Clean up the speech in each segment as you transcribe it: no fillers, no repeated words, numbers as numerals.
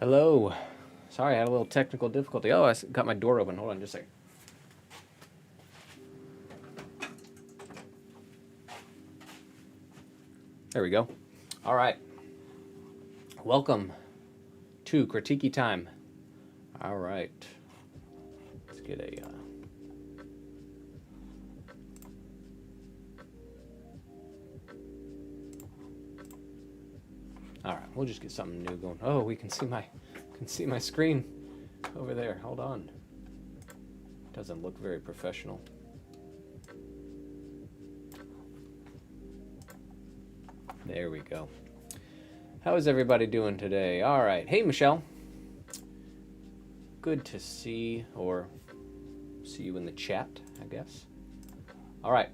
Hello. Sorry, I had a little technical difficulty. Oh, got my door open. Hold on just a second. There we go. All right. Welcome to Tiki time. All right. Let's get a... All right, we'll just get something new going. Oh, we can see my screen over there. Hold on. Doesn't look very professional. There we go. How is everybody doing today? All right. Hey, Michelle. Good to see you in the chat, I guess. All right.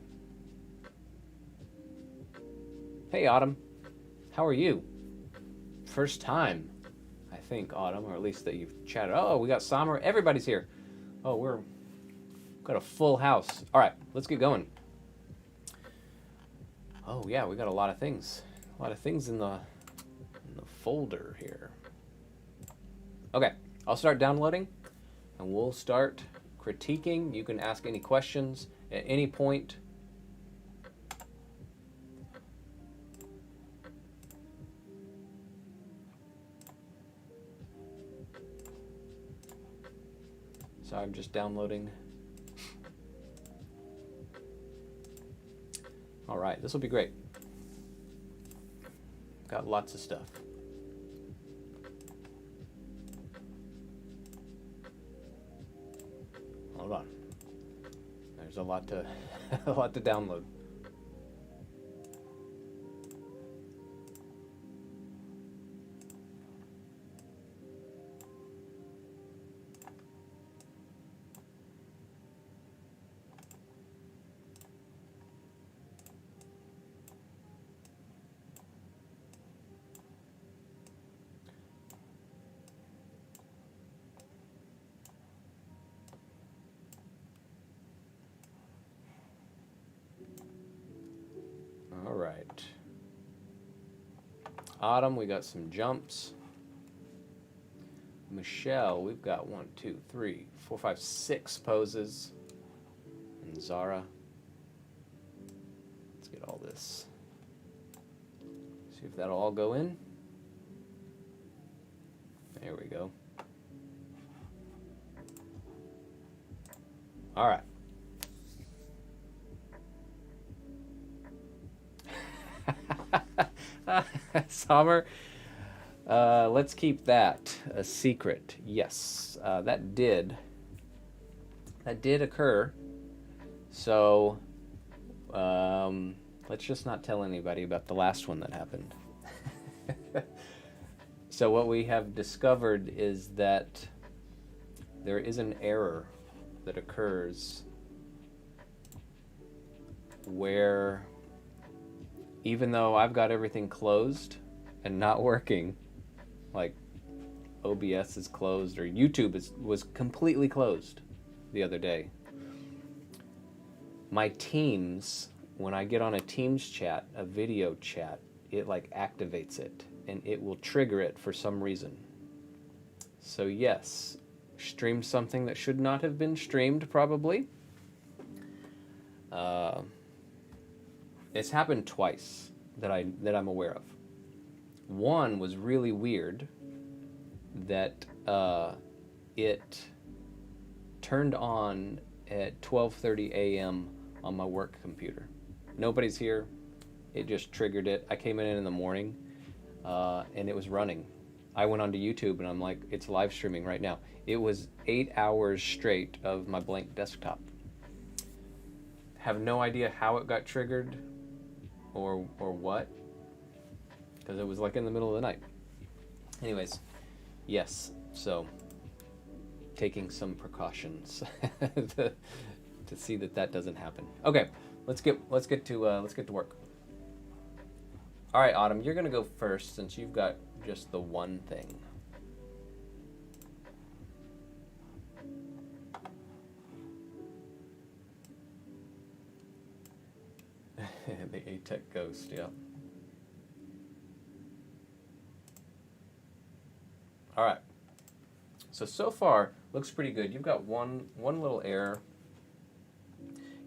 Hey, Autumn. How are you? First time, I think, Autumn, or at least that you've chatted. Oh, we got Summer. Everybody's here. Oh, we've got a full house. All right, let's get going. Oh yeah, we got a lot of things. A lot of things in the folder here. Okay, I'll start downloading, and we'll start critiquing. You can ask any questions at any point. So I'm just downloading. All right, this will be great. Got lots of stuff. Hold on. There's a lot to a lot to download. All right. Autumn, we got some jumps. Michelle, we've got 1, 2, 3, 4, 5, 6 poses. And Zara. Let's get all this. See if that'll all go in. There we go. All right. Summer, let's keep that a secret. Yes, that did occur. So let's just not tell anybody about the last one that happened. So what we have discovered is that there is an error that occurs where even though I've got everything closed and not working, like OBS is closed or YouTube was completely closed the other day. My Teams, when I get on a Teams chat, a video chat, it like activates it and it will trigger it for some reason. So yes, streamed something that should not have been streamed probably. It's happened twice that I'm aware of. One was really weird that it turned on at 12:30 a.m. on my work computer. Nobody's here. It just triggered it. I came in the morning and it was running. I went onto YouTube and I'm like, it's live streaming right now. It was 8 hours straight of my blank desktop. Have no idea how it got triggered or what, because it was like in the middle of the night. Anyways, yes, so taking some precautions to see that doesn't happen. Okay, let's get to work. All right, Autumn, you're gonna go first since you've got just the one thing. The A-Tech Ghost, yeah. All right. So far, looks pretty good. You've got one little error.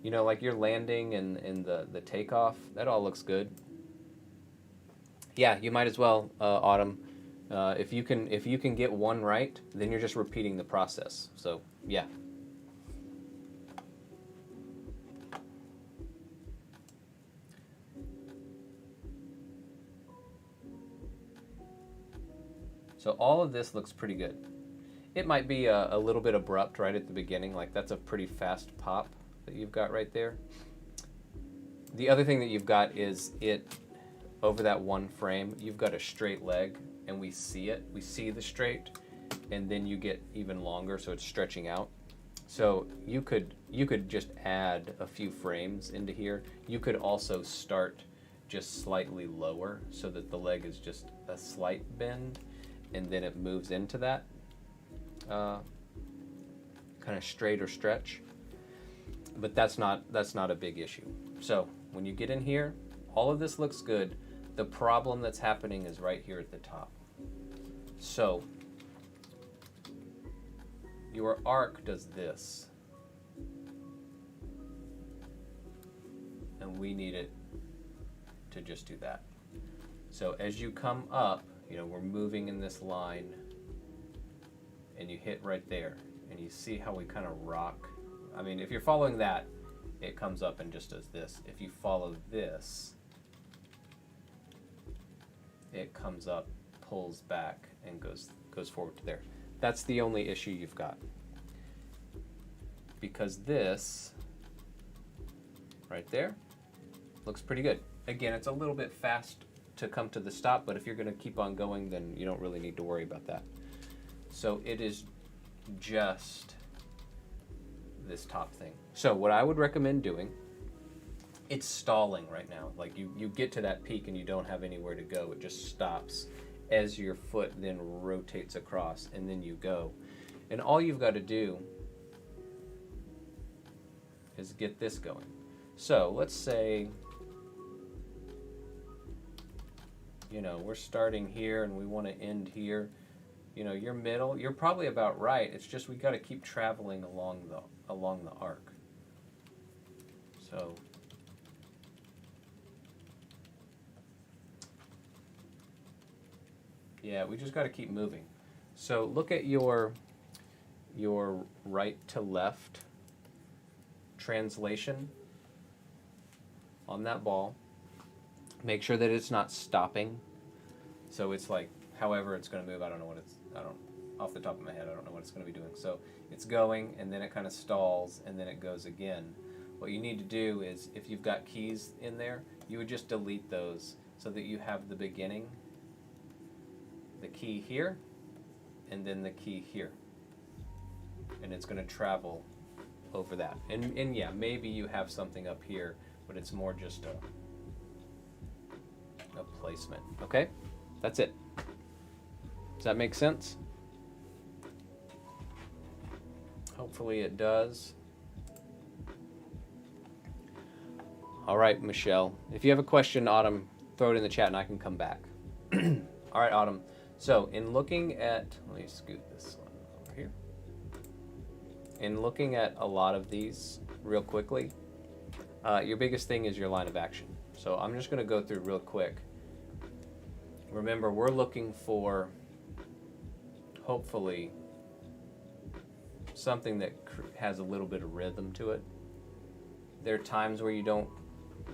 You know, like your landing and the takeoff, that all looks good. Yeah, you might as well, Autumn. If you can get one right, then you're just repeating the process. So yeah. So all of this looks pretty good. It might be a little bit abrupt right at the beginning, like that's a pretty fast pop that you've got right there. The other thing that you've got is over that one frame, you've got a straight leg, and we see it. We see the straight, and then you get even longer, so it's stretching out. So you could just add a few frames into here. You could also start just slightly lower so that the leg is just a slight bend, and then it moves into that kind of straight or stretch. But that's not a big issue. So when you get in here, all of this looks good. The problem that's happening is right here at the top. So your arc does this, and we need it to just do that. So as you come up, you know, we're moving in this line, and you hit right there, and you see how we kind of rock. I mean, if you're following that, it comes up and just does this. If you follow this, it comes up, pulls back, and goes forward to there. That's the only issue you've got. Because this, right there, looks pretty good. Again, it's a little bit fast to come to the stop, but if you're gonna keep on going, then you don't really need to worry about that. So it is just this top thing. So what I would recommend doing, it's stalling right now. Like you get to that peak and you don't have anywhere to go. It just stops as your foot then rotates across, and then you go. And all you've got to do is get this going. So let's say, you know, we're starting here and we want to end here. You know, your middle, you're probably about right. It's just we got to keep traveling along the arc. So yeah, we just got to keep moving. So look at your right to left translation on that ball. Make sure that it's not stopping. So it's like, however it's going to move, I don't, off the top of my head, I don't know what it's going to be doing. So it's going, and then it kind of stalls, and then it goes again. What you need to do is, if you've got keys in there, you would just delete those so that you have the beginning, the key here, and then the key here. And it's going to travel over that. And yeah, maybe you have something up here, but it's more just a placement. Okay? That's it. Does that make sense? Hopefully it does. All right, Michelle. If you have a question, Autumn, throw it in the chat and I can come back. All right, Autumn. So in looking at, let me scoot this one over here. In looking at a lot of these real quickly, your biggest thing is your line of action. So I'm just going to go through real quick. Remember, we're looking for, hopefully, something that has a little bit of rhythm to it. There are times where you don't,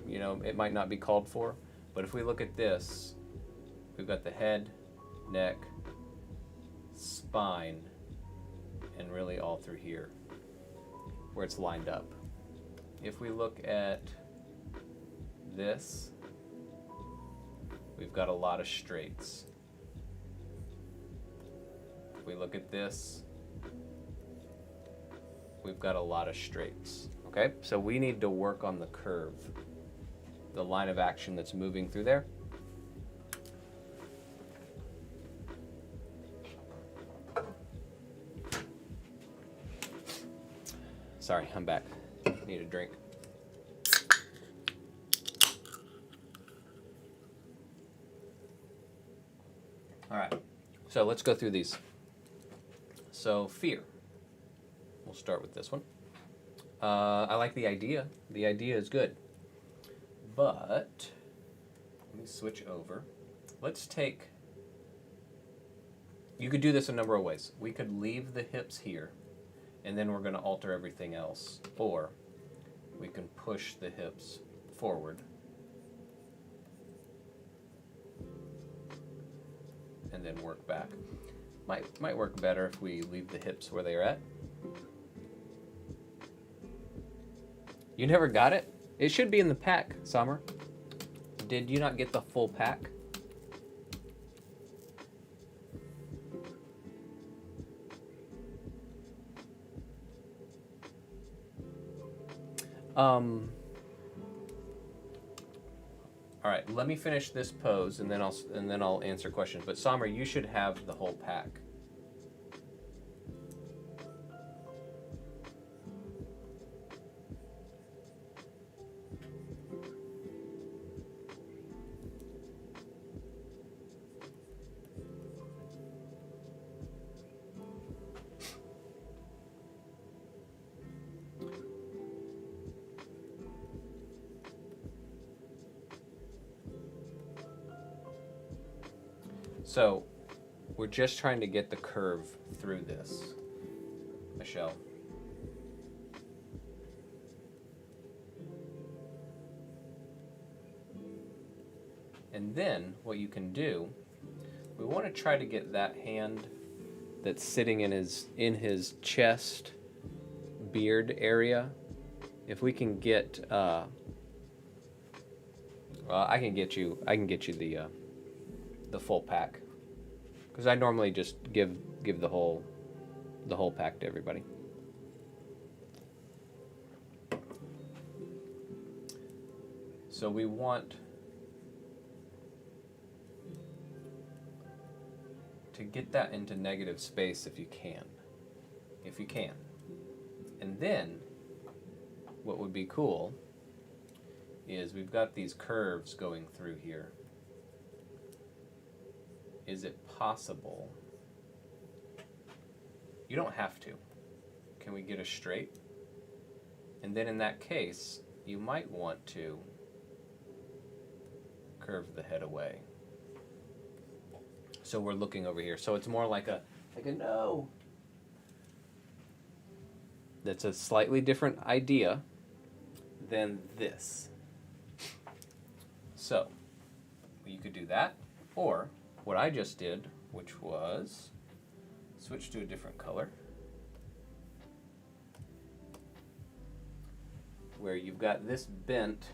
you know, it might not be called for, but if we look at this, we've got the head, neck, spine, and really all through here, where it's lined up. If we look at this, we've got a lot of straights. If we look at this, we've got a lot of straights. Okay, so we need to work on the curve, the line of action that's moving through there. Sorry, I'm back. Need a drink. All right. So let's go through these. So fear. We'll start with this one. I like the idea. The idea is good. But let me switch over. Let's take... You could do this a number of ways. We could leave the hips here, and then we're going to alter everything else. Or we can push the hips forward and then work back. Might work better if we leave the hips where they're at. You never got it? It should be in the pack, Summer. Did you not get the full pack? All right, let me finish this pose, and then I'll answer questions. But Summer, you should have the whole pack. So, we're just trying to get the curve through this, Michelle. And then, what you can do, we want to try to get that hand that's sitting in his chest, beard area. If we can get, well, I can get you the full pack, because I normally just give the whole pack to everybody. So we want to get that into negative space if you can. And then what would be cool is we've got these curves going through here. Is it possible? You don't have to. Can we get a straight? And then in that case, you might want to curve the head away. So we're looking over here. So it's more like a no. That's a slightly different idea than this. So you could do that, or what I just did, which was switch to a different color, where you've got this bent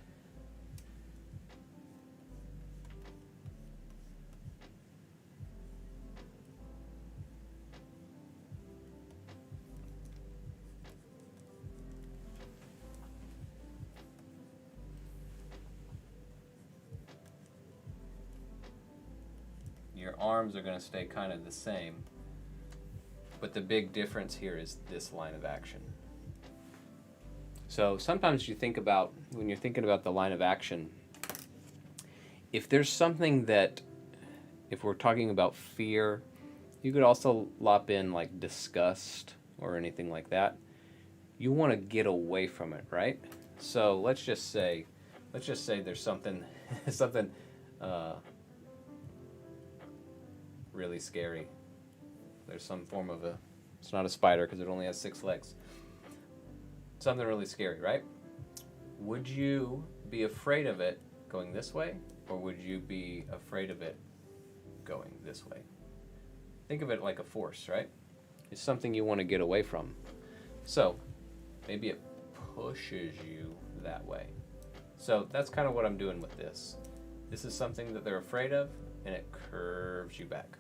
your arms are going to stay kind of the same, but the big difference here is this line of action. So sometimes you think about, when you're thinking about the line of action, if there's something that, if we're talking about fear, you could also lop in like disgust or anything like that. You want to get away from it, right? So let's just say there's something really scary. There's some form of it's not a spider because it only has 6 legs. Something really scary, right? Would you be afraid of it going this way, or would you be afraid of it going this way? Think of it like a force, right? It's something you want to get away from. So maybe it pushes you that way. So that's kind of what I'm doing with this. This is something that they're afraid of, and it curves you back.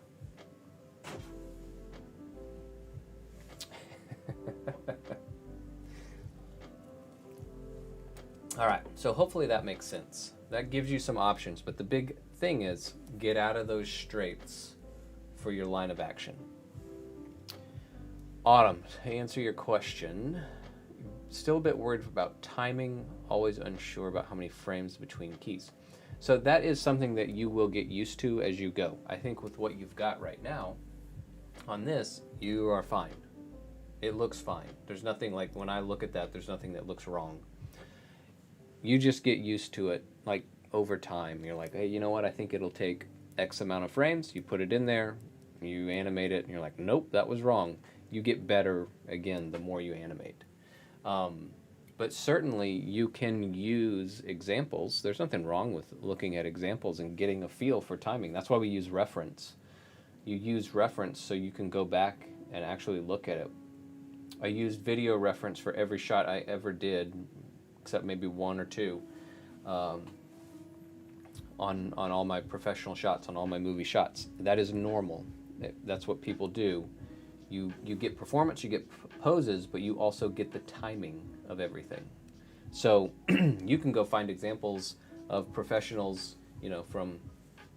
All right, so hopefully that makes sense. That gives you some options, but the big thing is get out of those straights for your line of action. Autumn, to answer your question, still a bit worried about timing, always unsure about how many frames between keys. So that is something that you will get used to as you go. I think with what you've got right now on this, you are fine. It looks fine. There's nothing, like when I look at that, there's nothing that looks wrong. You just get used to it, like over time. You're like, hey, you know what? I think it'll take X amount of frames. You put it in there, you animate it, and you're like, nope, that was wrong. You get better, again, the more you animate. But certainly you can use examples. There's nothing wrong with looking at examples and getting a feel for timing. That's why we use reference. You use reference so you can go back and actually look at it. I used video reference for every shot I ever did, except maybe one or two, on all my professional shots, on all my movie shots. That is normal. That's what people do. You get performance, you get poses, but you also get the timing of everything. So you can go find examples of professionals, from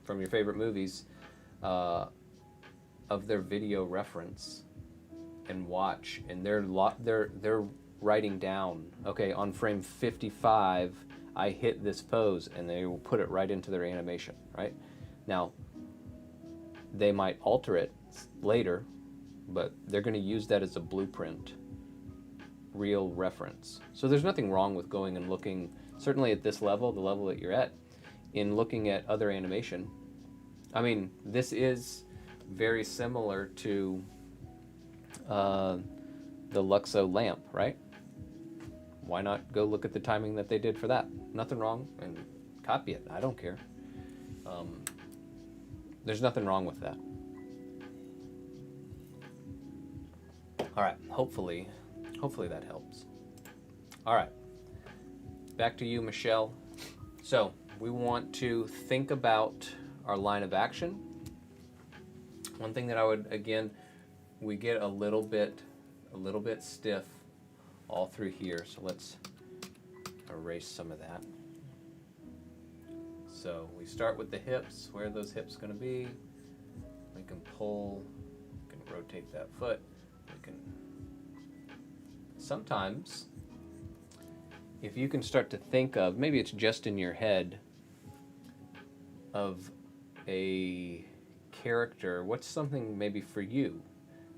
your favorite movies, of their video reference, and watch, and they're writing down, okay, on frame 55, I hit this pose, and they will put it right into their animation, right? Now, they might alter it later, but they're going to use that as a blueprint, real reference. So there's nothing wrong with going and looking, certainly at this level, the level that you're at, in looking at other animation. I mean, this is very similar to the Luxo lamp, right? Why not go look at the timing that they did for that? Nothing wrong, and copy it. I don't care. There's nothing wrong with that. All right, hopefully that helps. All right, back to you, Michelle. So we want to think about our line of action. One thing that I would, again, we get a little bit stiff all through here, so let's erase some of that. So we start with the hips. Where are those hips going to be? We can pull, we can rotate that foot. We can, sometimes, if you can start to think of, maybe it's just in your head, of a character, what's something maybe for you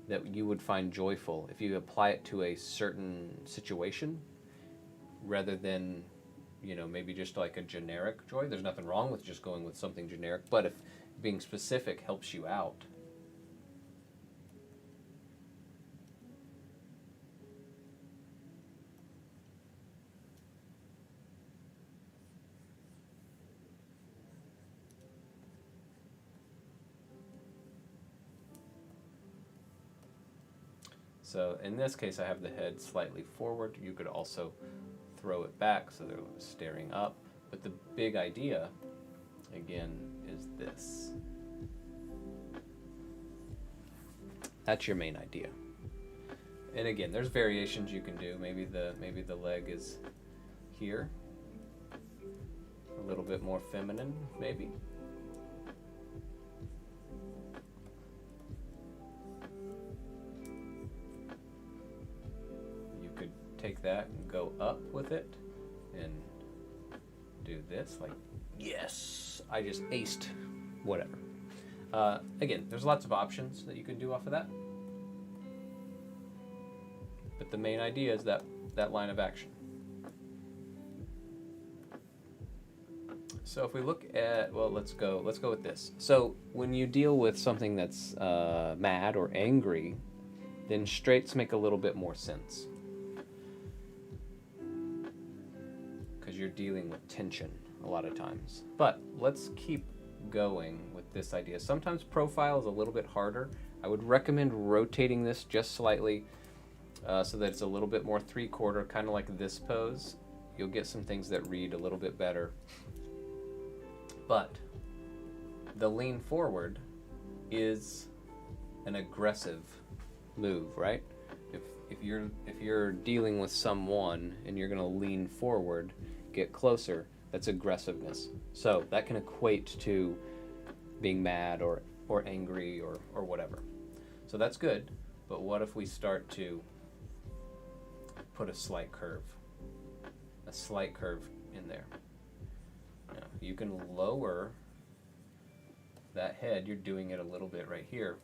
that you would find joyful if you apply it to a certain situation rather than, maybe just like a generic joy. There's nothing wrong with just going with something generic, but if being specific helps you out. So in this case, I have the head slightly forward. You could also throw it back so they're staring up. But the big idea, again, is this. That's your main idea. And again, there's variations you can do. Maybe the leg is here, a little bit more feminine, maybe. Take that and go up with it and do this, like, yes, I just aced whatever. Again, there's lots of options that you can do off of that, but the main idea is that line of action. So if we look at, well, let's go with this. So when you deal with something that's mad or angry, then straights make a little bit more sense. You're dealing with tension a lot of times. But let's keep going with this idea. Sometimes profile is a little bit harder. I would recommend rotating this just slightly so that it's a little bit more 3/4, kind of like this pose. You'll get some things that read a little bit better. But the lean forward is an aggressive move, right? If you're dealing with someone and you're going to lean forward, get closer, that's aggressiveness. So that can equate to being mad or angry or whatever. So that's good, but what if we start to put a slight curve in there? you can lower that head. You're doing it a little bit right here.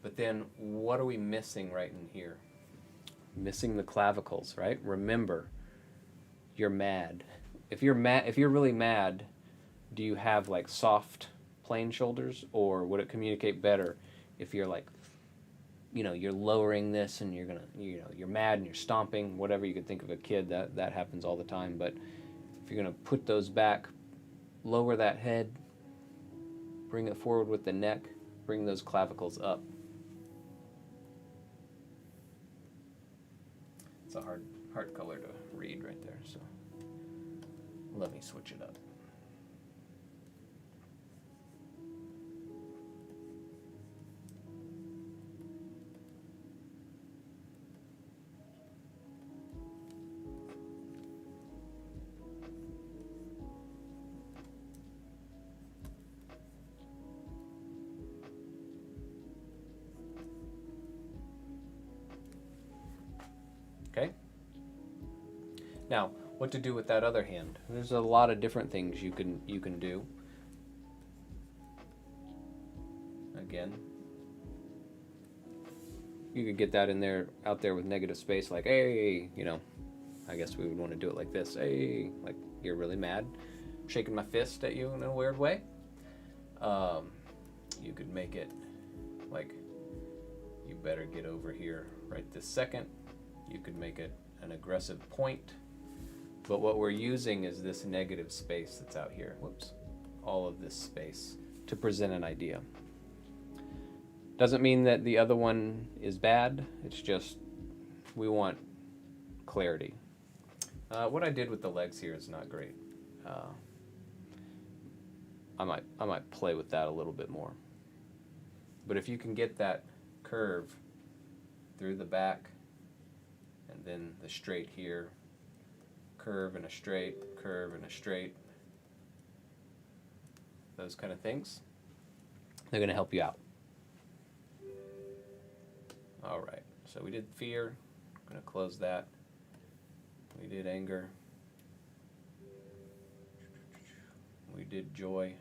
But then what are we missing right in here? Missing the clavicles, right? Remember, you're mad. If you're really mad, do you have like soft, plain shoulders, or would it communicate better if you're like, you're lowering this and you're mad and you're stomping, whatever you could think of a kid, that happens all the time. But if you're gonna put those back, lower that head, bring it forward with the neck, bring those clavicles up. It's a hard color to read right there, so let me switch it up. Okay. Now, what to do with that other hand? There's a lot of different things you can do. Again, you could get that out there with negative space, like, hey, I guess we would want to do it like this. Hey, like you're really mad, shaking my fist at you in a weird way. You could make it like, you better get over here right this second. You could make it an aggressive point, but what we're using is this negative space that's out here. Whoops. All of this space to present an idea. Doesn't mean that the other one is bad. It's just we want clarity. What I did with the legs here is not great. I might play with that a little bit more. But if you can get that curve through the back, and then the straight here, curve and a straight, curve and a straight, those kind of things, they're going to help you out. All right, so we did fear. I'm going to close that. We did anger. We did joy.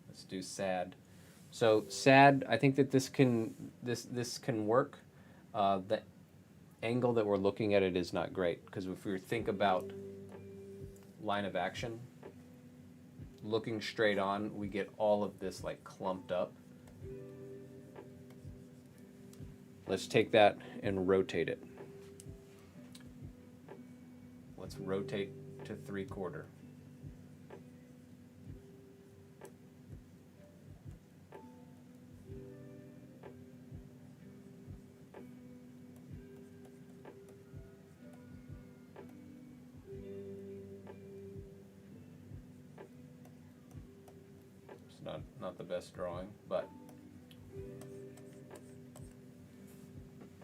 Let's do sad. So sad, I think that this can work. The angle that we're looking at it is not great, because if we think about line of action, looking straight on, we get all of this like clumped up. Let's take that and rotate it. Let's rotate to 3/4. It's not the best drawing, but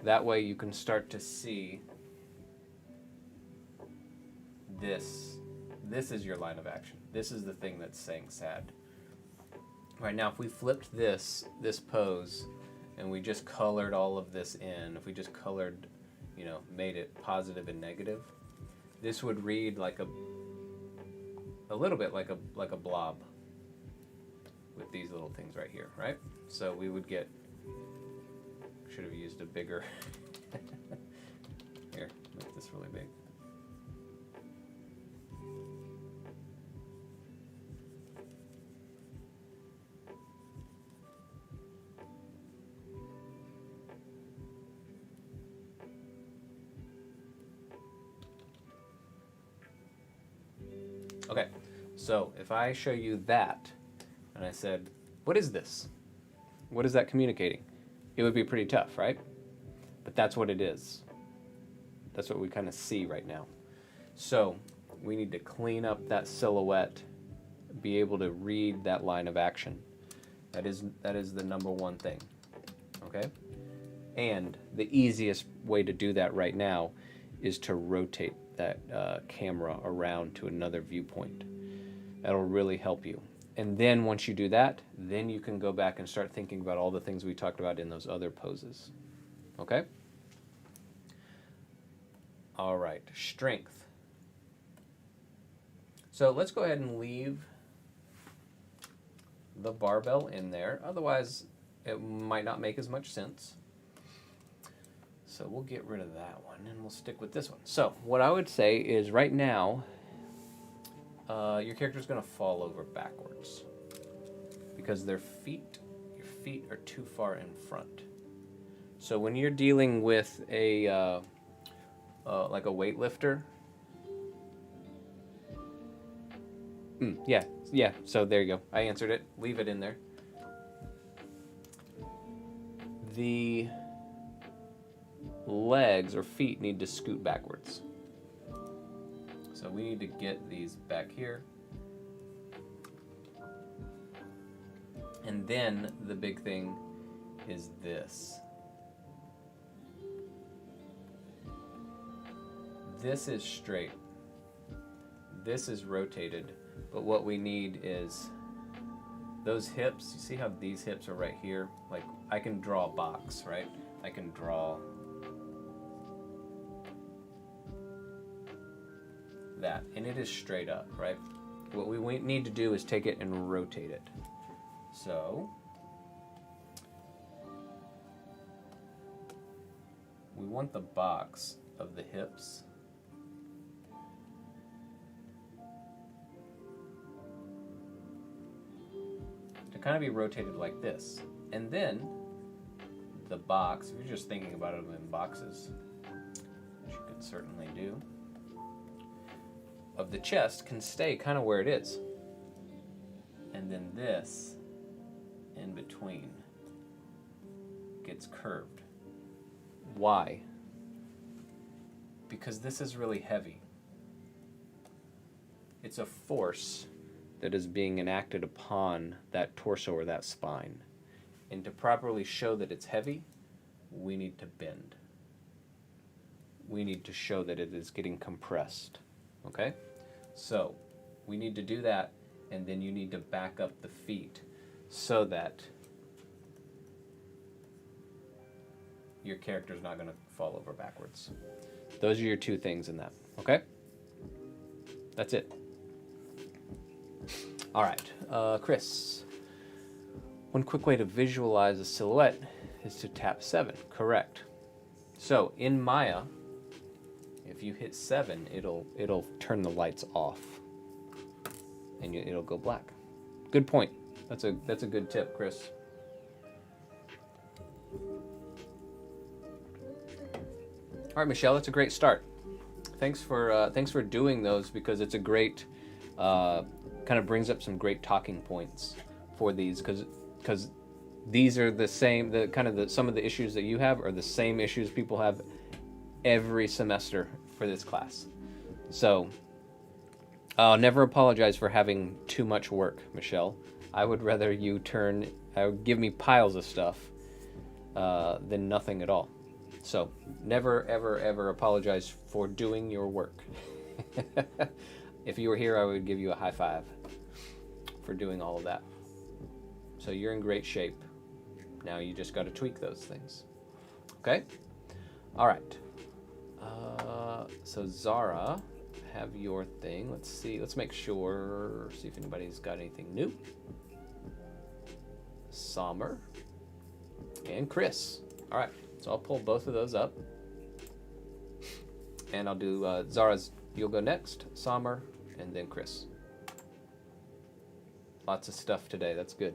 that way you can start to see this. This is your line of action. This is the thing that's saying sad. Right now, if we flipped this pose and we just colored all of this in, if we just colored, made it positive and negative, this would read like a little bit like a blob with these little things right here, right? So we would get, should have used a bigger, here, make this really big. Okay, so if I show you that, and I said, what is this? What is that communicating? It would be pretty tough, right? But that's what it is. That's what we kind of see right now. So we need to clean up that silhouette, be able to read that line of action. That is the number one thing, okay? And the easiest way to do that right now is to rotate that camera around to another viewpoint. That'll really help you. And then once you do that, then you can go back and start thinking about all the things we talked about in those other poses. Okay? All right, strength. So let's go ahead and leave the barbell in there. Otherwise, it might not make as much sense. So we'll get rid of that one and we'll stick with this one. So what I would say is right now, your character's going to fall over backwards because your feet are too far in front. So when you're dealing with a like a weightlifter, yeah. So there you go. I answered it. Leave it in there. The legs or feet need to scoot backwards. So we need to get these back here. And then the big thing is this. This is straight. This is rotated. But what we need is those hips. You see how these hips are right here? Like I can draw a box, right? I can draw that, and it is straight up, right? What we need to do is take it and rotate it. So we want the box of the hips to kind of be rotated like this. And then the box, if you're just thinking about it in boxes, which you could certainly do, of the chest can stay kind of where it is. And then this in between gets curved. Why? Because this is really heavy. It's a force that is being enacted upon that torso or that spine. And to properly show that it's heavy, we need to bend. We need to show that it is getting compressed. Okay? So we need to do that, and then you need to back up the feet so that your character's not going to fall over backwards. Those are your two things in that. Okay? That's it. All right, Chris. One quick way to visualize a silhouette is to tap 7. Correct. So in Maya, if you hit 7, it'll turn the lights off, and it'll go black. Good point. That's a good tip, Chris. All right, Michelle, that's a great start. Thanks for doing those, because it's a great kind of brings up some great talking points for these, because these are the same, some of the issues that you have are the same issues people have every semester for this class. So never apologize for having too much work, Michelle. I would rather you give me piles of stuff than nothing at all. So never, ever, ever apologize for doing your work. If you were here, I would give you a high five for doing all of that. So you're in great shape. Now you just got to tweak those things. Okay? All right. So Zara, have your thing. Let's see. Let's make sure. See if anybody's got anything new. Sommer and Chris. All right. So I'll pull both of those up. And I'll do Zara's. You'll go next. Sommer, and then Chris. Lots of stuff today. That's good.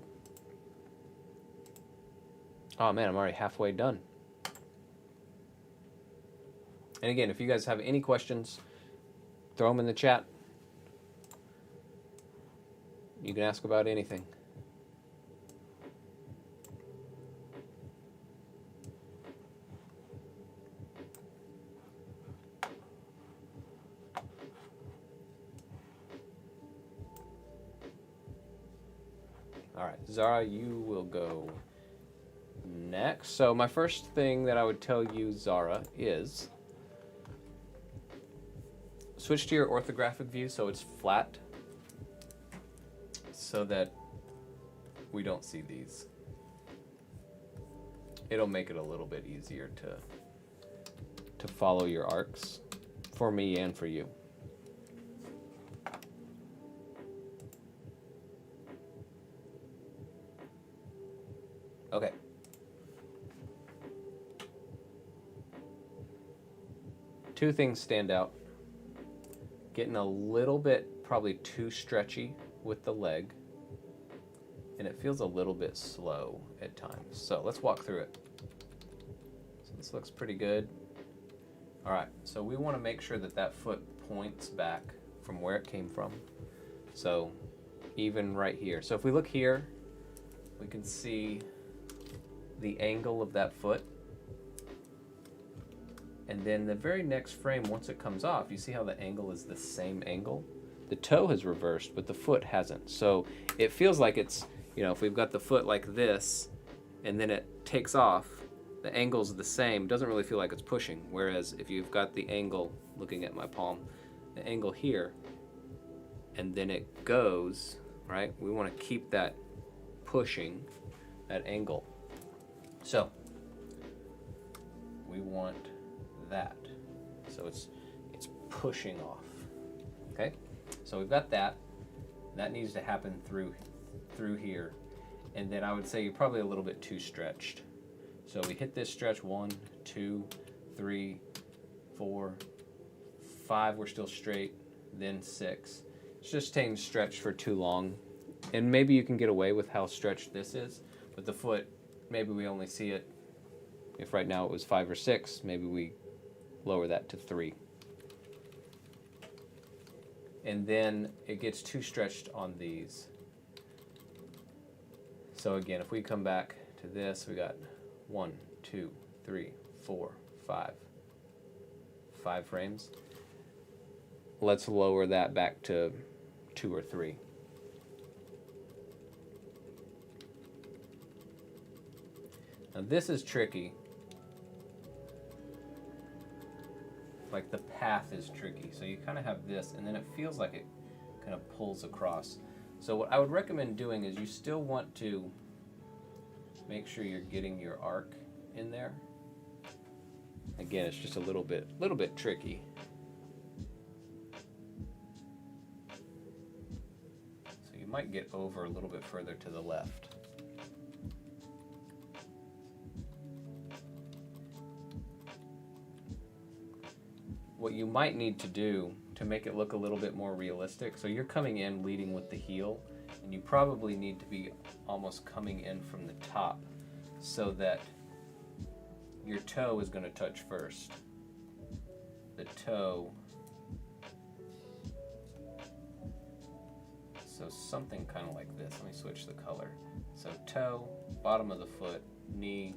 Oh man, I'm already halfway done. And again, if you guys have any questions, throw them in the chat. You can ask about anything. All right, Zara, you will go next. So my first thing that I would tell you, Zara, is switch to your orthographic view so it's flat, so that we don't see these. It'll make it a little bit easier to follow your arcs for me and for you. Okay. Two things stand out. Getting a little bit probably too stretchy with the leg, and it feels a little bit slow at times. So let's walk through it. So this looks pretty good. All right, so we want to make sure that that foot points back from where it came from. So even right here. So if we look here, we can see the angle of that foot. And then the very next frame, once it comes off, you see how the angle is the same angle? The toe has reversed, but the foot hasn't. So it feels like it's, you know, if we've got the foot like this, and then it takes off, the angle's the same. It doesn't really feel like it's pushing. Whereas if you've got the angle, looking at my palm, the angle here, and then it goes, right? We want to keep that pushing, that angle. So we want that. So it's pushing off. Okay? So we've got that. That needs to happen through here. And then I would say you're probably a little bit too stretched. So we hit this stretch 1, 2, 3, 4, 5, we're still straight, then 6. It's just staying stretched for too long. And maybe you can get away with how stretched this is, but the foot, maybe we only see it, if right now it was 5 or 6, maybe we lower that to 3. And then it gets too stretched on these. So again, if we come back to this, we got 1, 2, 3, 4, 5. 5 frames. Let's lower that back to 2 or 3. Now this is tricky. Like the path is tricky. So you kind of have this, and then it feels like it kind of pulls across. So what I would recommend doing is you still want to make sure you're getting your arc in there. Again, it's just a little bit tricky. So you might get over a little bit further to the left. What you might need to do to make it look a little bit more realistic, so you're coming in leading with the heel, and you probably need to be almost coming in from the top so that your toe is going to touch first. The toe, so something kind of like this. Let me switch the color. So toe, bottom of the foot, knee.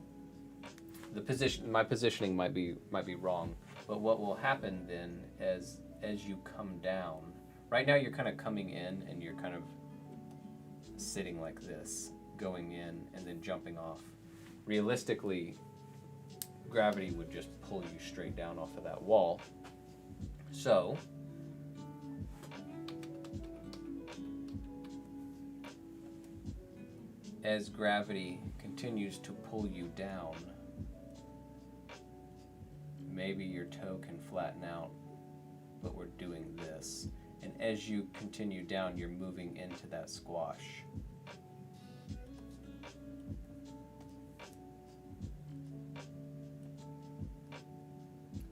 The position, my positioning might be wrong, but what will happen then as you come down, right now you're kind of coming in and you're kind of sitting like this, going in and then jumping off. Realistically, gravity would just pull you straight down off of that wall. So as gravity continues to pull you down, maybe your toe can flatten out, but we're doing this. And as you continue down, you're moving into that squash.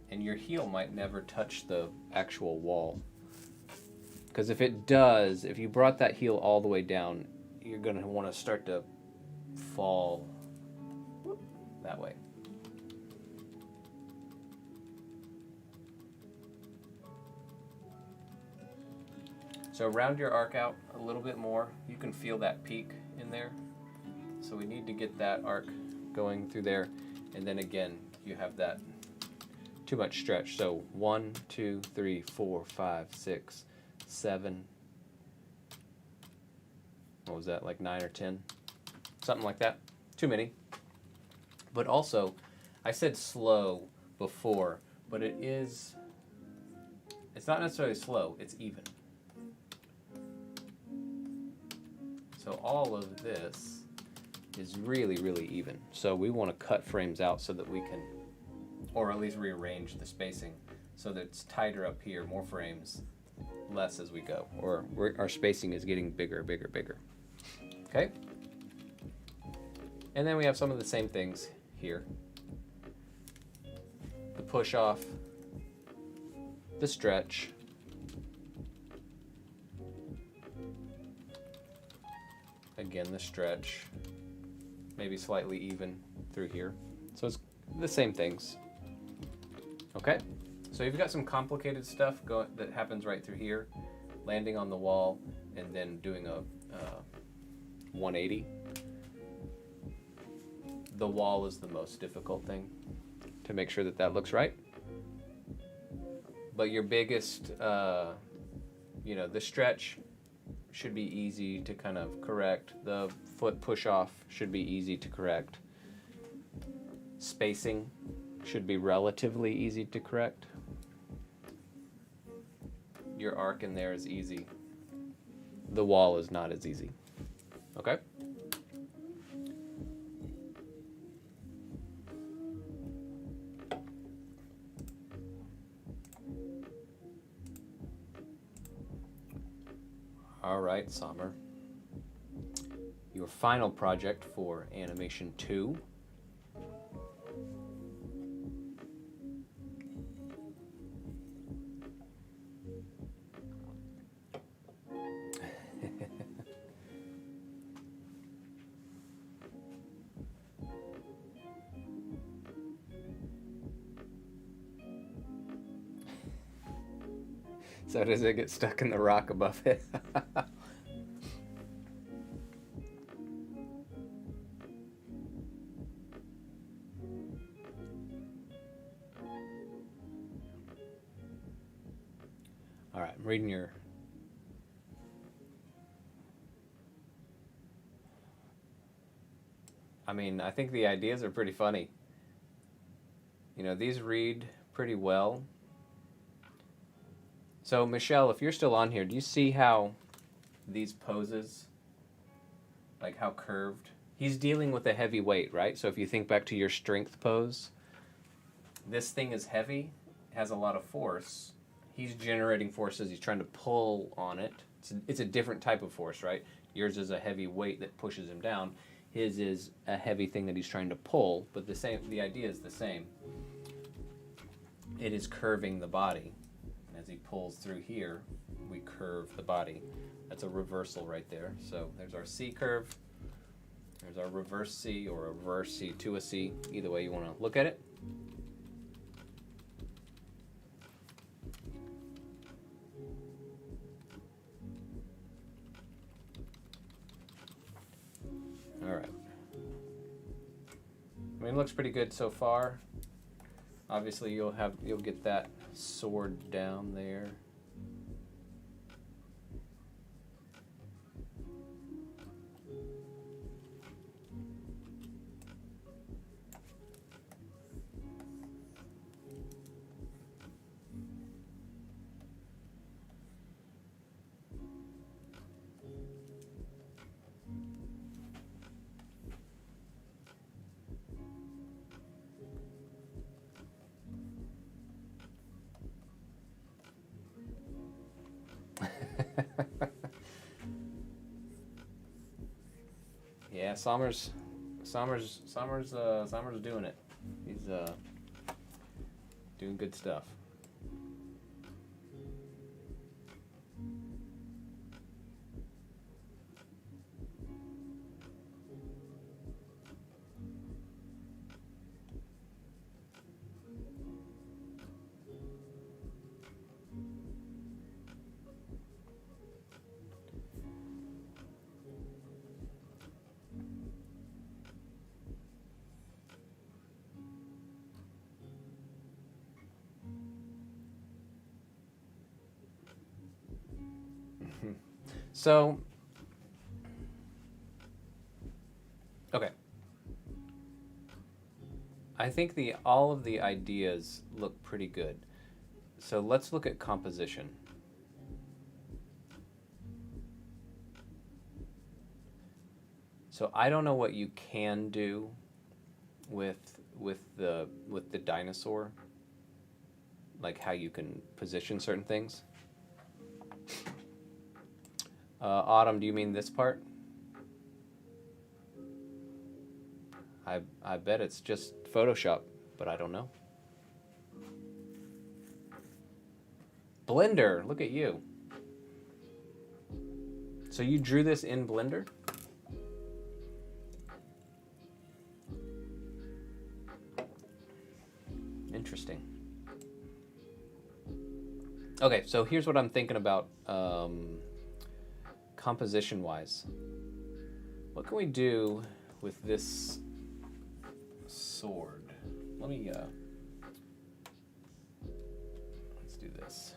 And your heel might never touch the actual wall. Because if it does, if you brought that heel all the way down, you're going to want to start to fall that way. So round your arc out a little bit more. You can feel that peak in there. So we need to get that arc going through there. And then again, you have that too much stretch. So 1, 2, 3, 4, 5, 6, 7. What was that, like 9 or 10? Something like that. Too many. But also, I said slow before, but it's not necessarily slow, it's even. So all of this is really, really even. So we want to cut frames out so that we can, or at least rearrange the spacing so that it's tighter up here, more frames, less as we go. Or our spacing is getting bigger, bigger, bigger. Okay? And then we have some of the same things here. The push off, the stretch, again the stretch, maybe slightly even through here. So it's the same things. Okay, so you've got some complicated stuff that happens right through here, landing on the wall and then doing a 180. The wall is the most difficult thing to make sure that that looks right. But your biggest, the stretch should be easy to kind of correct. The foot push off should be easy to correct. Spacing should be relatively easy to correct. Your arc in there is easy. The wall is not as easy. Okay? All right, Sommer. Your final project for Animation 2. So does it get stuck in the rock above it? All right, I'm reading your... I think the ideas are pretty funny. These read pretty well. So, Michelle, if you're still on here, do you see how these poses, like how curved? He's dealing with a heavy weight, right? So if you think back to your strength pose, this thing is heavy, has a lot of force. He's generating forces. He's trying to pull on it. It's a different type of force, right? Yours is a heavy weight that pushes him down. His is a heavy thing that he's trying to pull, but the idea is the same. It is curving the body. As he pulls through here, we curve the body. That's a reversal right there. So there's our C curve. There's our reverse C or a reverse C to a C. Either way you want to look at it. All right. It looks pretty good so far. Obviously, you'll get that sword down there. Yeah, Sommer's doing it. He's doing good stuff. So, okay. I think all of the ideas look pretty good. So let's look at composition. So I don't know what you can do with the dinosaur, like how you can position certain things. Autumn, do you mean this part? I bet it's just Photoshop, but I don't know. Blender, look at you. So you drew this in Blender? Interesting. Okay, so here's what I'm thinking about composition-wise. What can we do with this sword? Let me, let's do this.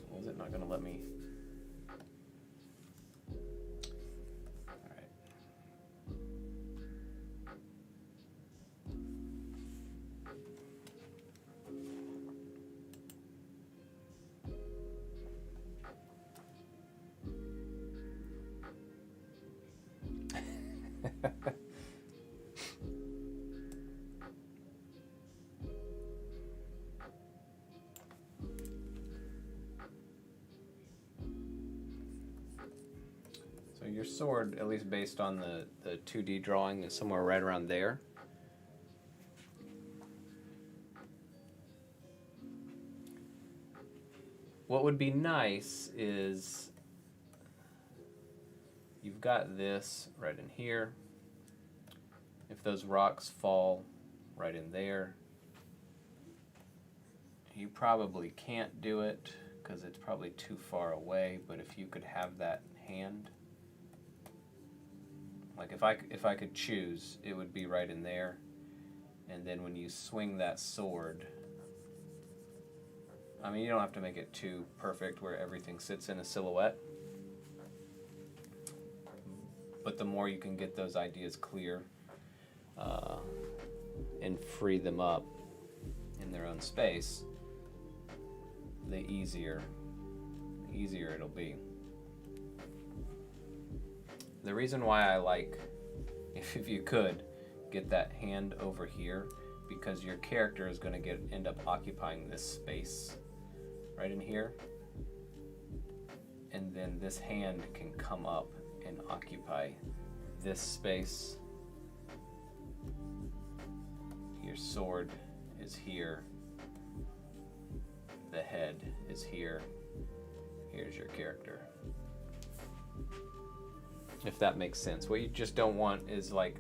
Was it not gonna let me? All right. So your sword, at least based on the 2D drawing, is somewhere right around there. What would be nice is you've got this right in here. If those rocks fall right in there, you probably can't do it because it's probably too far away, but if you could have that hand, like if I could choose, it would be right in there. And then when you swing that sword, I mean, you don't have to make it too perfect where everything sits in a silhouette, but the more you can get those ideas clear and free them up in their own space, the easier it'll be. The reason why I like, if you could, get that hand over here, because your character is going to end up occupying this space right in here, and then this hand can come up and occupy this space. Your sword is here, the head is here, here's your character. If that makes sense. What you just don't want is like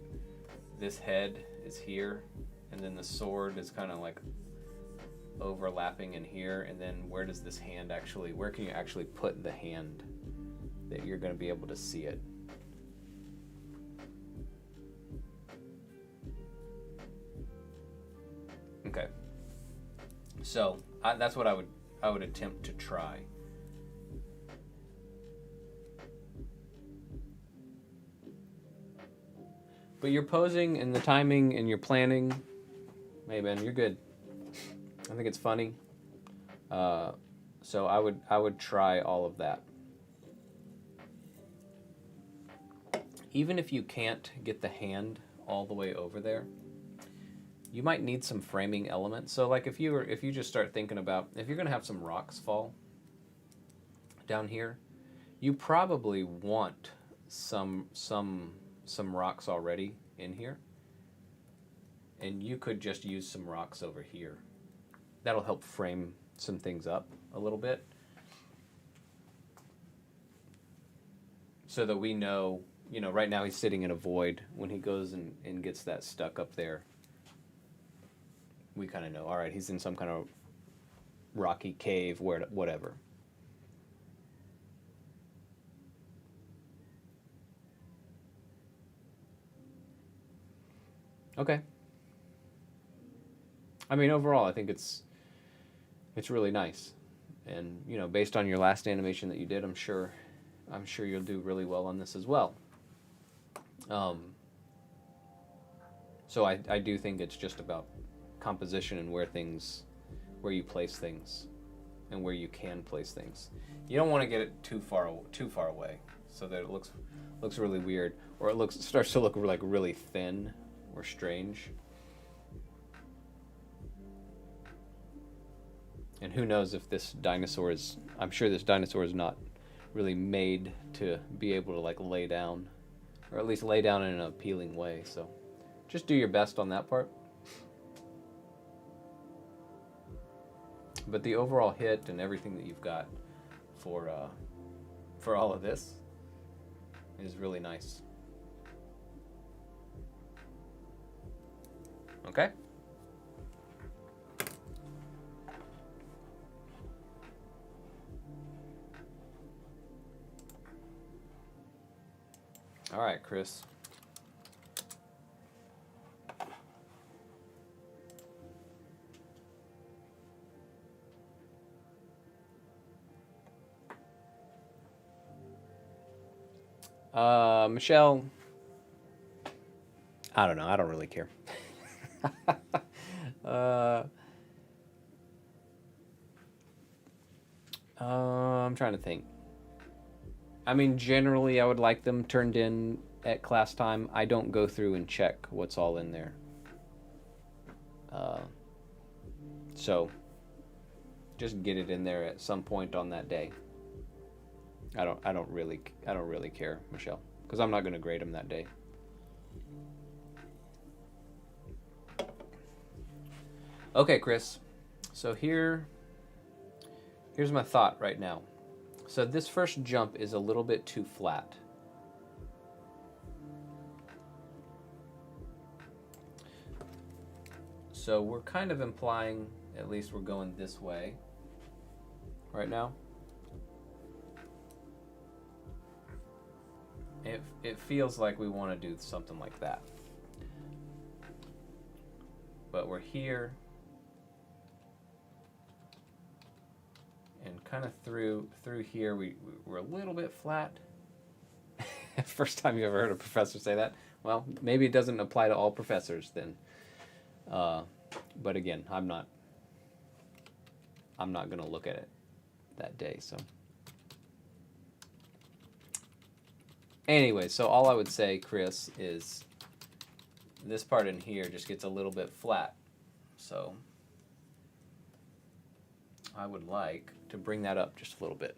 this head is here, and then the sword is kind of like overlapping in here, and then where does this hand actually, where can you actually put the hand that you're going to be able to see it? Okay, so that's what I would attempt to try. But your posing and the timing and your planning, hey Ben, you're good. I think it's funny. So I would try all of that. Even if you can't get the hand all the way over there, you might need some framing elements. So like if you just start thinking about, if you're gonna have some rocks fall down here, you probably want some rocks already in here, and you could just use some rocks over here. That'll help frame some things up a little bit, so that we know, right now he's sitting in a void. When he goes and gets that stuck up there, we kind of know, all right, he's in some kind of rocky cave, whatever. Okay. I mean, overall, I think it's really nice, and based on your last animation that you did, I'm sure you'll do really well on this as well. So I do think it's just about composition and where you place things, and where you can place things. You don't want to get it too far away, so that it looks really weird, or it starts to look like really thin or strange. And who knows if this dinosaur is, I'm sure this dinosaur is not really made to be able to like lay down, or at least lay down in an appealing way. So just do your best on that part. But the overall hit and everything that you've got for all of this is really nice. Okay. All right, Chris. Michelle, I don't know. I don't really care. I'm trying to think. I mean, generally, I would like them turned in at class time. I don't go through and check what's all in there. So, just get it in there at some point on that day. I don't really care, Michelle, because I'm not going to grade them that day. Okay, Chris. So here's my thought right now. So this first jump is a little bit too flat. So we're kind of implying, at least we're going this way right now. It feels like we want to do something like that. But we're here. And kind of through here, we're a little bit flat. First time you ever heard a professor say that? Well, maybe it doesn't apply to all professors then. But again, I'm not going to look at it that day. So anyway, so all I would say, Chris, is this part in here just gets a little bit flat. So I would like to bring that up just a little bit.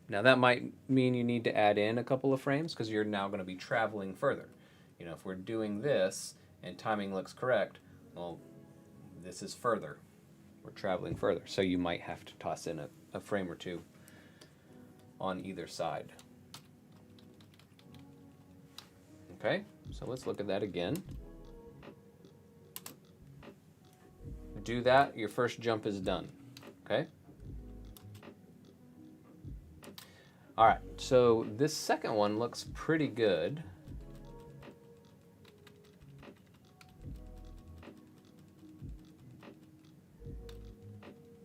Now that might mean you need to add in a couple of frames because you're now going to be traveling further. You know, if we're doing this and timing looks correct, well, this is further. We're traveling further. So you might have to toss in a frame or two on either side. Okay, so let's look at that again. Do that, your first jump is done. Okay? All right, so this second one looks pretty good.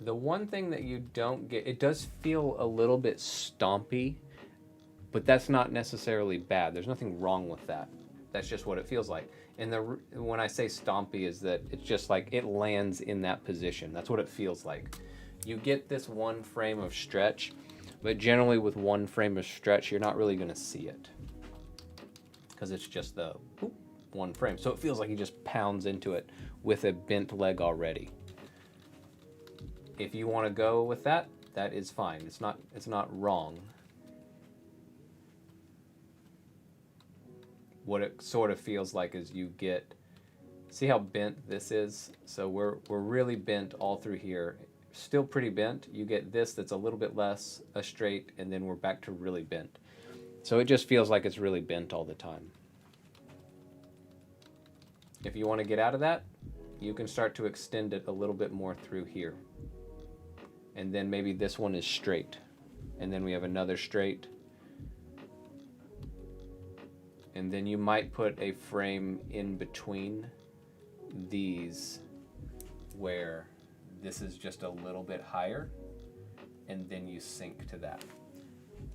The one thing that you don't get, it does feel a little bit stompy, but that's not necessarily bad. There's nothing wrong with that. That's just what it feels like. And when I say stompy is that it's just like it lands in that position. That's what it feels like. You get this one frame of stretch, but generally with one frame of stretch, you're not really going to see it because it's just the one frame. So it feels like he just pounds into it with a bent leg already. If you want to go with that, that is fine. It's not wrong. What it sort of feels like is you get, see how bent this is? So we're really bent all through here. Still pretty bent. You get this that's a little bit less, a straight, and then we're back to really bent. So it just feels like it's really bent all the time. If you want to get out of that, you can start to extend it a little bit more through here. And then maybe this one is straight. And then we have another straight. And then you might put a frame in between these where this is just a little bit higher, and then you sink to that.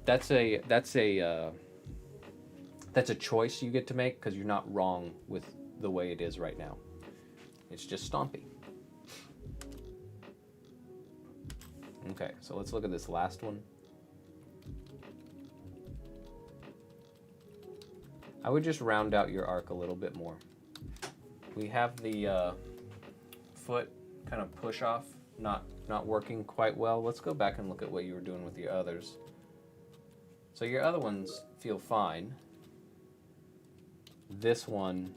That's a choice you get to make because you're not wrong with the way it is right now. It's just stompy. Okay, so let's look at this last one. I would just round out your arc a little bit more. We have the foot kind of push off, not working quite well. Let's go back and look at what you were doing with the others. So your other ones feel fine. This one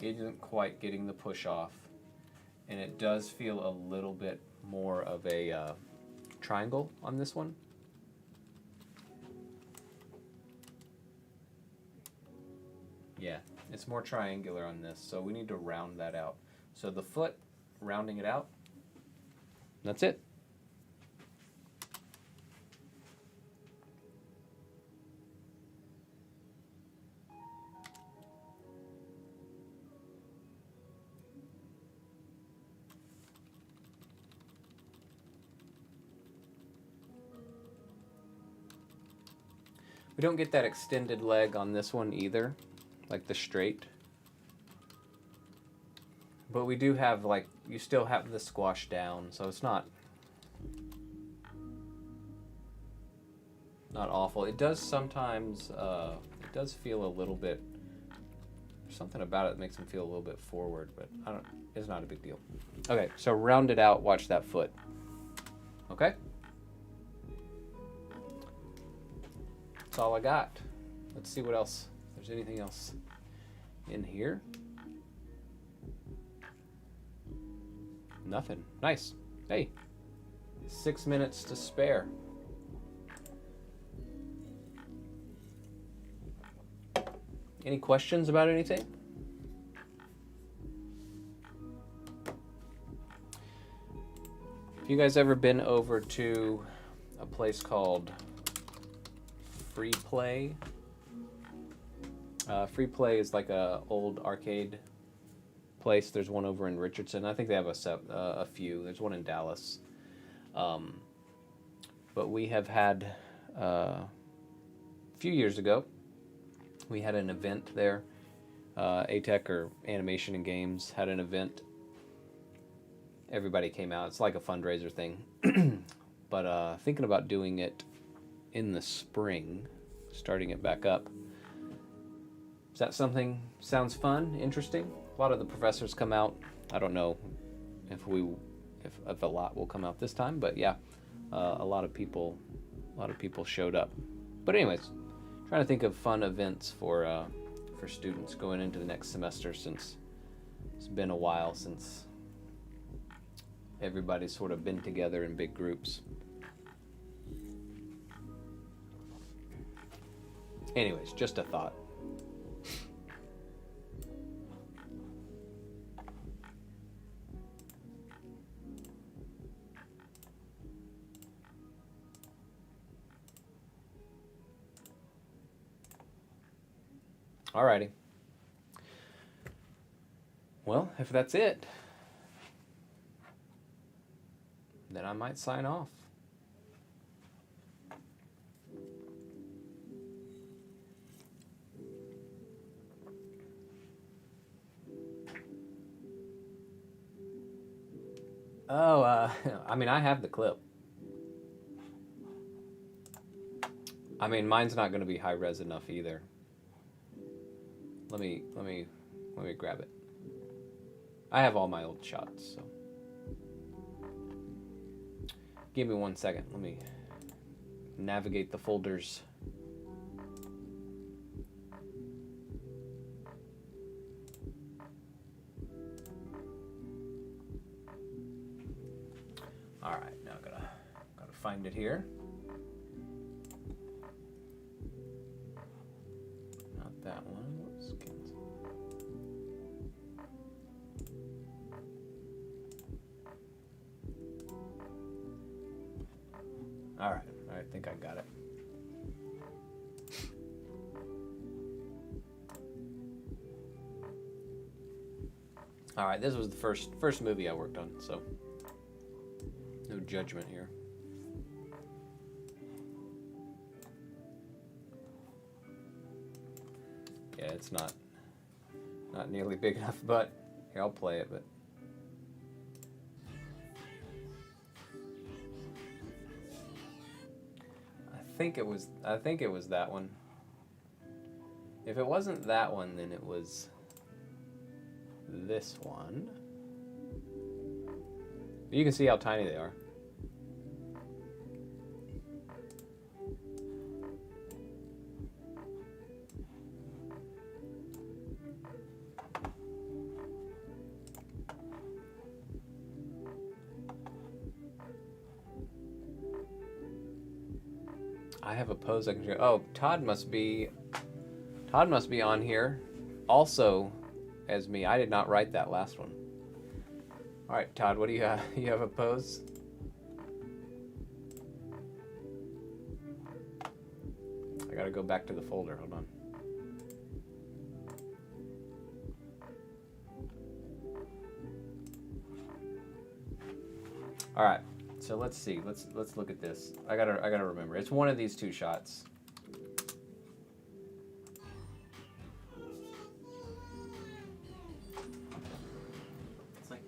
isn't quite getting the push off, and it does feel a little bit more of a triangle on this one. Yeah, it's more triangular on this, so we need to round that out. So the foot, rounding it out, that's it. We don't get that extended leg on this one either, like the straight. But we do have, like, you still have the squash down, so it's not awful. It does sometimes, it does feel a little bit, there's something about it that makes them feel a little bit forward, but it's not a big deal. Okay, so round it out, watch that foot. Okay? That's all I got. Let's see what else, if there's anything else in here. Nothing. Nice. Hey, 6 minutes to spare. Any questions about anything? Have you guys ever been over to a place called Free Play? Free Play is like a old arcade place. There's one over in Richardson. I think they have a few. There's one in Dallas. But we have had, a few years ago, we had an event there. ATEC, or Animation and Games, had an event. Everybody came out. It's like a fundraiser thing. But thinking about doing it in the spring, starting it back up. Is that something sounds fun, interesting? A lot of the professors come out. I don't know if a lot will come out this time, but yeah, a lot of people showed up. But anyways, trying to think of fun events for students going into the next semester, since it's been a while since everybody's sort of been together in big groups. Anyways, just a thought. Alrighty. Well, if that's it, then I might sign off. Oh, I mean, I have the clip. I mean, mine's not going to be high res enough either. Let me grab it. I have all my old shots, so. Give me 1 second. Let me navigate the folders. All right, now gotta find it here. Not that one. Whoops. All right, I think I got it. All right, this was the first movie I worked on, so no judgment here. Yeah, it's not nearly big enough, but here, I'll play it, but I think it was that one. If it wasn't that one, then it was this one. You can see how tiny they are. I have a pose I can show. Oh, Todd must be on here also as me. I did not write that last one. All right, Todd, what do you have? You have a pose? I gotta go back to the folder. Hold on. All right, so let's see. Let's look at this. I gotta remember. It's one of these two shots.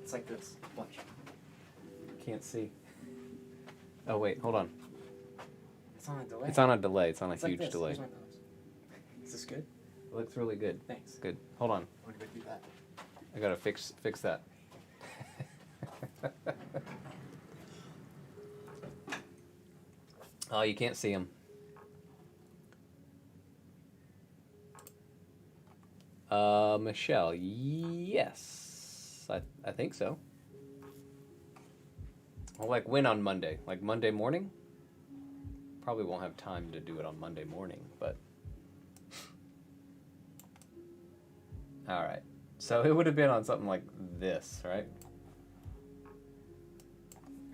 It's like this. Watch. Can't see. Oh wait, hold on. It's on a delay. It's on a delay. It's on a It's like huge this. delay. Here's my nose. Is this good? It looks really good. Thanks. Good. Hold on. I'm gonna go do that. I gotta fix that. Oh, you can't see him. Michelle, yes, I think so. Well, like when on Monday? Like Monday morning? Probably won't have time to do it on Monday morning, but all right. So it would have been on something like this, right?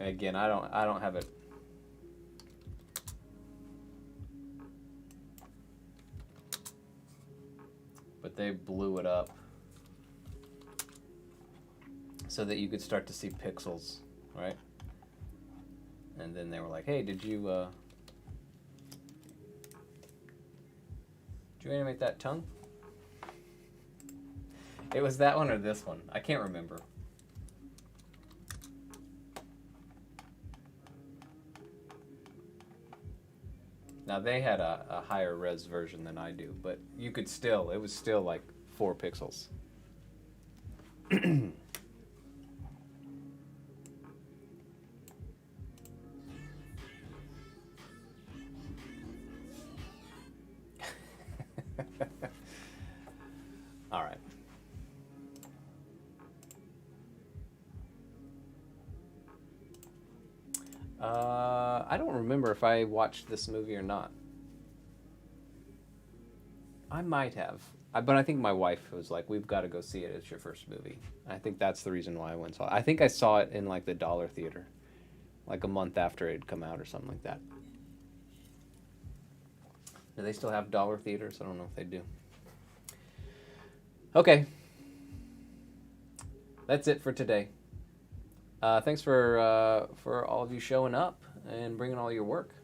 Again, I don't have it. But they blew it up so that you could start to see pixels, right? And then they were like, "Hey, did you animate that tongue?" It was that one or this one. I can't remember. Now they had a higher res version than I do, but you could still, it was still like 4 pixels. All right. I don't remember if I watched this movie or not. I might have. But I think my wife was like, "We've got to go see it. It's your first movie." I think that's the reason why I went and saw it. I think I saw it in like the Dollar Theater, like a month after it had come out or something like that. Do they still have Dollar Theaters? I don't know if they do. Okay. That's it for today. Thanks for all of you showing up and bringing all your work.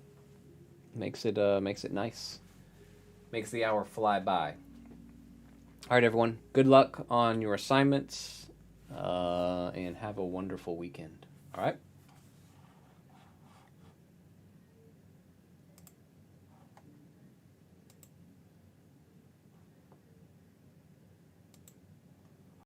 Makes it nice. Makes the hour fly by. All right, everyone. Good luck on your assignments, and have a wonderful weekend. All right.